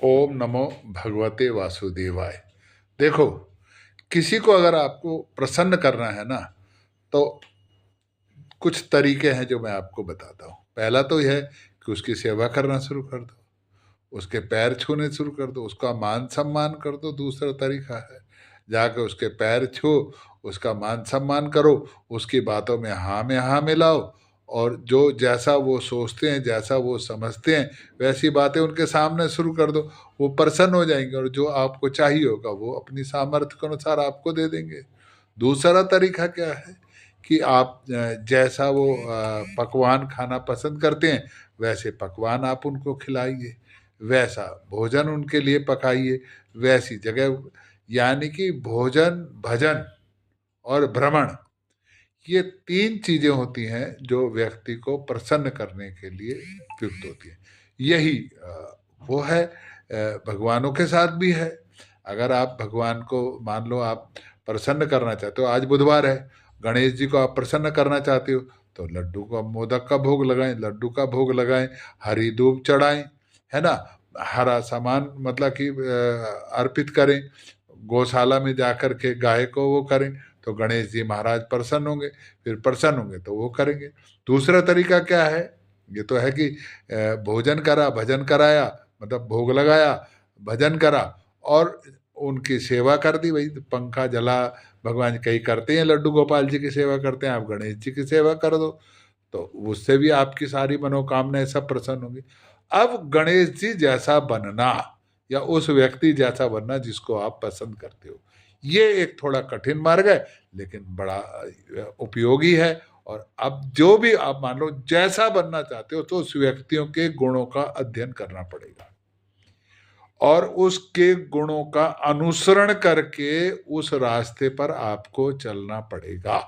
ओम नमो भगवते वासुदेवाय। देखो, किसी को अगर आपको प्रसन्न करना है ना, तो कुछ तरीके हैं जो मैं आपको बताता हूँ। पहला तो यह है कि उसकी सेवा करना शुरू कर दो, उसके पैर छूने शुरू कर दो, उसका मान सम्मान कर दो। दूसरा तरीका है, जाकर उसके पैर छू, उसका मान सम्मान करो, उसकी बातों में हाँ मिलाओ, और जो जैसा वो सोचते हैं, जैसा वो समझते हैं, वैसी बातें उनके सामने शुरू कर दो। वो प्रसन्न हो जाएंगे और जो आपको चाहिए होगा वो अपनी सामर्थ्य के अनुसार आपको दे देंगे। दूसरा तरीका क्या है कि आप जैसा वो पकवान खाना पसंद करते हैं, वैसे पकवान आप उनको खिलाइए, वैसा भोजन उनके लिए पकाइए, वैसी जगह। यानी कि भोजन, भजन और भ्रमण, ये 3 चीजें होती हैं जो व्यक्ति को प्रसन्न करने के लिए उपयुक्त होती हैं। यही वो है। भगवानों के साथ भी है। अगर आप भगवान को, मान लो आप प्रसन्न करना चाहते हो, आज बुधवार है, गणेश जी को आप प्रसन्न करना चाहते हो, तो लड्डू का, मोदक का भोग लगाएं, लड्डू का भोग लगाएं, हरी दूब चढ़ाएं, है ना, हरा सामान मतलब कि अर्पित करें, गौशाला में जाकर के गाय को वो करें, तो गणेश जी महाराज प्रसन्न होंगे। फिर प्रसन्न होंगे तो वो करेंगे। दूसरा तरीका क्या है, ये तो है कि भोजन करा, भजन कराया, मतलब भोग लगाया, भजन करा और उनकी सेवा कर दी। भाई पंखा जला, भगवान कई करते हैं, लड्डू गोपाल जी की सेवा करते हैं, आप गणेश जी की सेवा कर दो, तो उससे भी आपकी सारी मनोकामनाएं सब प्रसन्न होंगी। अब गणेश जी जैसा बनना, या उस व्यक्ति जैसा बनना जिसको आप पसंद करते हो, ये एक थोड़ा कठिन मार्ग है, लेकिन बड़ा उपयोगी है। और अब जो भी आप मान लो जैसा बनना चाहते हो, तो उस व्यक्तियों के गुणों का अध्ययन करना पड़ेगा और उसके गुणों का अनुसरण करके उस रास्ते पर आपको चलना पड़ेगा।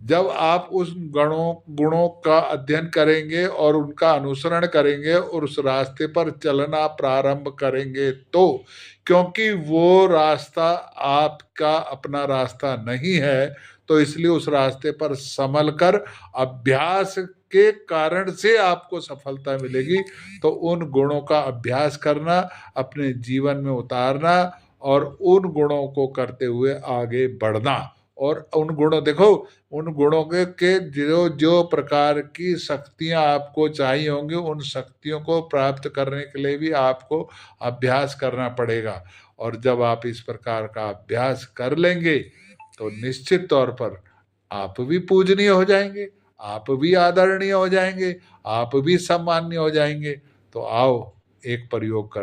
जब आप उस गुणों का अध्ययन करेंगे और उनका अनुसरण करेंगे और उस रास्ते पर चलना प्रारंभ करेंगे, तो क्योंकि वो रास्ता आपका अपना रास्ता नहीं है, तो इसलिए उस रास्ते पर संभल कर अभ्यास के कारण से आपको सफलता मिलेगी। तो उन गुणों का अभ्यास करना, अपने जीवन में उतारना और उन गुणों को करते हुए आगे बढ़ना। और उन गुणों, देखो, उन गुणों के जो जो प्रकार की शक्तियां आपको चाहिए होंगी, उन शक्तियों को प्राप्त करने के लिए भी आपको अभ्यास करना पड़ेगा। और जब आप इस प्रकार का अभ्यास कर लेंगे, तो निश्चित तौर पर आप भी पूजनीय हो जाएंगे, आप भी आदरणीय हो जाएंगे, आप भी सम्माननीय हो जाएंगे। तो आओ, एक प्रयोग कर